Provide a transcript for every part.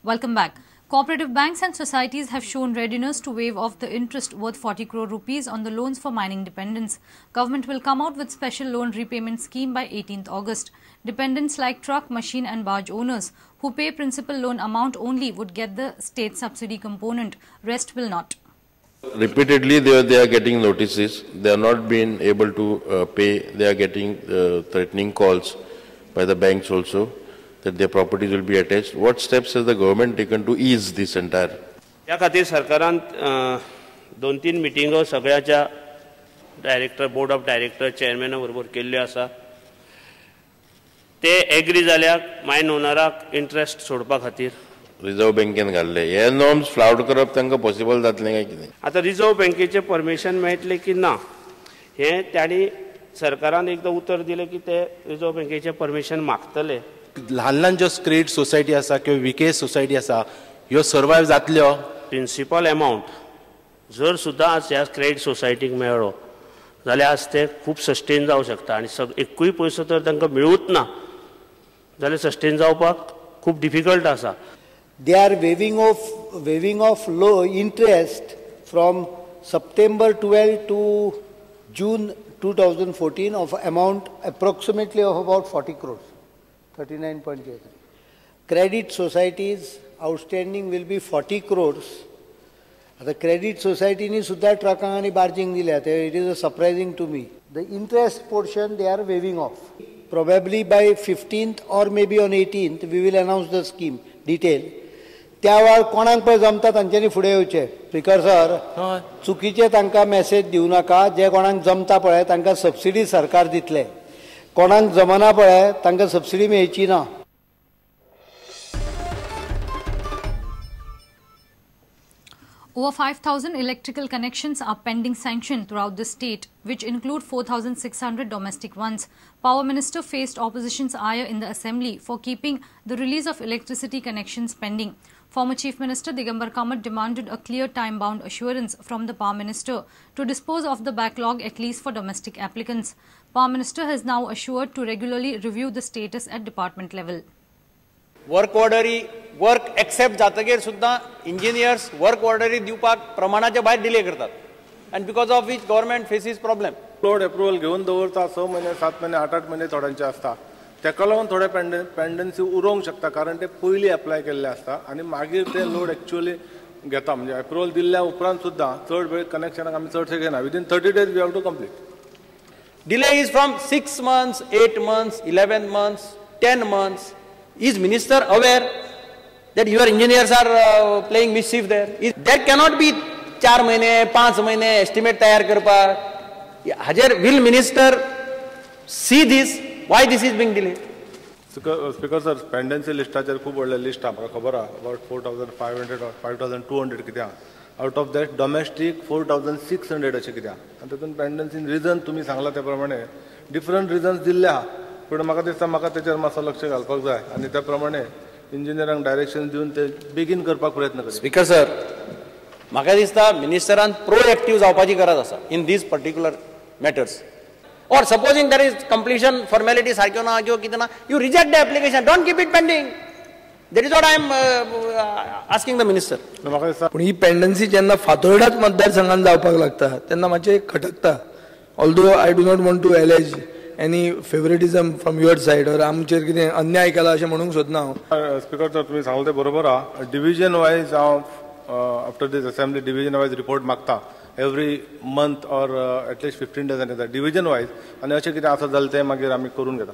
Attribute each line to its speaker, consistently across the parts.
Speaker 1: Welcome back. Co-operative banks and societies have shown readiness to waive off the interest worth 40 crore rupees on the loans for mining dependents. Government will come out with special loan repayment scheme by 18th August. Dependents like truck, machine and barge owners who pay principal loan amount only would get the state subsidy component. Rest will not.
Speaker 2: Repeatedly they are getting notices. They are not being able to pay. They are getting threatening calls by the banks also that their properties will be attached. What steps has the government taken to ease this entire?
Speaker 3: या खातीर सरकारान 2-3 मिटिंगो सगळ्याच्या director board of director चेअरमॅना बरोबर केल्ल्यो आसा. ते agree जाल्याक मायन ओनराक interest सोडपा खातीर
Speaker 2: reserve बँकेन घाल्ले. हे नॉर्म्स फ्लाउट करप तांकां पॉसिबल जातलें काय कितें?
Speaker 3: आता रिझर्व्ह बँकेचे परमिशन मेळटले की ना हे त्यांनी सरकारान एकदा उतर दिले की ते रिझर्व्ह बँकेचे परमिशन मागतले.
Speaker 4: ल्हान ल्हान ज्यो क्रेडीट सोसायटी आसा किंवा विके सोसायटी आसा ह्यो सर्वायव जातल्यो.
Speaker 3: प्रिन्सिपल अमाउंट जर सुद्दां आज ह्या क्रेडीट सोसायटीक मेळ्ळो जाल्यार आज ते खूब सस्टेन जावंक शकता आनी एकूय पयसो तर तांकां मेळूच ना जाल्यार सस्टेन जावपाक खूब डिफिकल्ट आसा.
Speaker 5: They are waiving off low interest from September 12 to June 2014 of amount approximately of about 40 crores, 39.03. Credit societies outstanding will be 40 crores. The credit society ni sudha trucking and barging dile. It is surprising to me. The interest portion they are waiving off. Probably by 15th or maybe on 18th we will announce the scheme detail. त्या वेळार कोणाक पळय जमता तांच्यांनी फुडें येवचें. Speaker sir, चुकीचे तांकां मेसेज दिवं नाका. जे कोणाक जमता पळय तांकां सबसिडी सरकार दितले. कोणाक जमना पळय तांकां सबसिडी मेळची ना.
Speaker 1: Over 5,000 electrical connections are pending sanction throughout the state, which include 4,600 domestic ones. Power Minister faced opposition's ire in the Assembly for keeping the release of electricity connections pending. Former Chief Minister Digambar Kamat demanded a clear time-bound assurance from the Power Minister to dispose of the backlog at least for domestic applicants. Power Minister has now assured to regularly review the status at department level.
Speaker 6: Work except जातकीर सुद्दां engineers work ऑर्डरी दिवपाक प्रमाणाच्या भायर delay करतात and because of which government faces problem.
Speaker 7: Load approval घेवन दवरता 6 महिने 7 महिने 8 महिने थोड्यांचे आसता. तेका लागून थोडे पेंडन्सी उरोवंक शकता कारण ते पयलीं अप्लाय केल्ले आसता आनी मागीर ते लोड एक्चुअली घेता. म्हणजे अप्रुवल दिल्ल्या उपरांत सुद्दां चड वेळ कनेक्शनाक आमी चडशे घेना. Within 30 days we have to complete.
Speaker 6: Delay is from 6 months, 8 months, 11 months, 10 months. Is Minister aware that your engineers are playing mischief there? There cannot be 4 महिने 5 महिने estimate तयार करपाक. Will Minister see this? Why this is being delayed?
Speaker 7: Speaker sir, pendency listaचेर खूब व्हडले list आहा. म्हाका खबर आहा about 4,500 or 5,200 कितें आहा. Out of that domestic 4,600 अशें कितें आहा. आनी तातूंत पेंडन्सी रिजन तुमी सांगला त्या प्रमाणे डिफरंट रिजन्स दिल्ले आहा. पण म्हाका दिसता म्हाका तेचेर मातसो लक्ष घालपाक जाय आनी त्या प्रमाणे इंजिनियरांक डायरेक्शन दिवन ते बेगीन करपाक प्रयत्न करता.
Speaker 6: स्पीकर सर, म्हाका दिसता मिनिस्टरान प्रोएक्टिव्ह जावपाची गरज आसा इन दीज पर्टिक्युलर मॅटर्स. और supposing there is completion formality सारक्यो ना किंवा कितें ना, you reject the application, don't keep it pending. That is what I am asking the minister.
Speaker 7: म्हाका दिसता
Speaker 8: पूण ही पेंडन्सी जेन्ना फातोर्डाच मतदारसंघान जावपाक लागता तेन्ना मातशें खटकता. Although I do not want to allege any favoritism from your side or आमचेर कितें अन्याय केला अशें म्हणूंक सोदना हांव.
Speaker 7: स्पीकर सर, तुमी सांगले ते बरोबर आहा. डिविजन वायज हांव आफ्टर दीस असेंब्ली डिविजन वायज रिपोर्ट मागता एवरी मंथ और एटलीस्ट 15 days येता डिविजन वायज आनी अशें कितें आसा जाल्यार तें मागीर आमी करून घेता.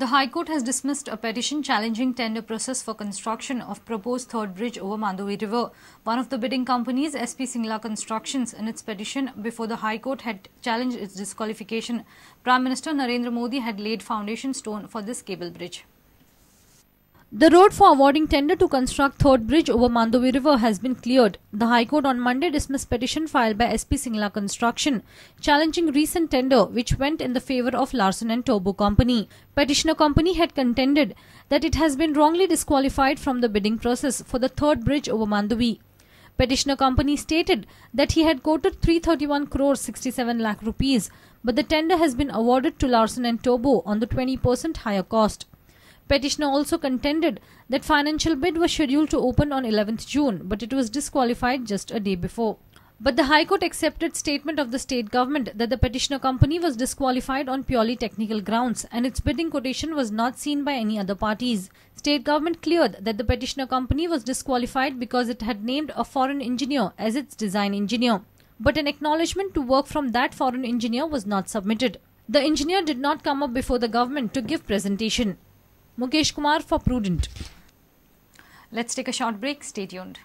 Speaker 1: The High Court has dismissed a petition challenging tender process for construction of proposed third bridge over Mandovi River. One of the bidding companies, SP Singla Constructions, in its petition before the High Court had challenged its disqualification. Prime Minister Narendra Modi had laid foundation stone for this cable bridge. The road for awarding tender to construct third bridge over Mandovi River has been cleared. The High Court on Monday dismissed petition filed by SP Singla Construction challenging recent tender which went in the favour of Larsen & Toubro Company. Petitioner company had contended that it has been wrongly disqualified from the bidding process for the third bridge over Mandovi. Petitioner company stated that he had quoted 331 crore 67 lakh rupees, but the tender has been awarded to Larsen & Toubro on the 20% higher cost. Petitioner also contended that financial bid was scheduled to open on 11th June, but it was disqualified just a day before. But the High Court accepted statement of the state government that the petitioner company was disqualified on purely technical grounds and its bidding quotation was not seen by any other parties. State government cleared that the petitioner company was disqualified because it had named a foreign engineer as its design engineer. But an acknowledgement to work from that foreign engineer was not submitted. The engineer did not come up before the government to give presentation. Mukesh Kumar for Prudent. Let's take a short break. Stay tuned.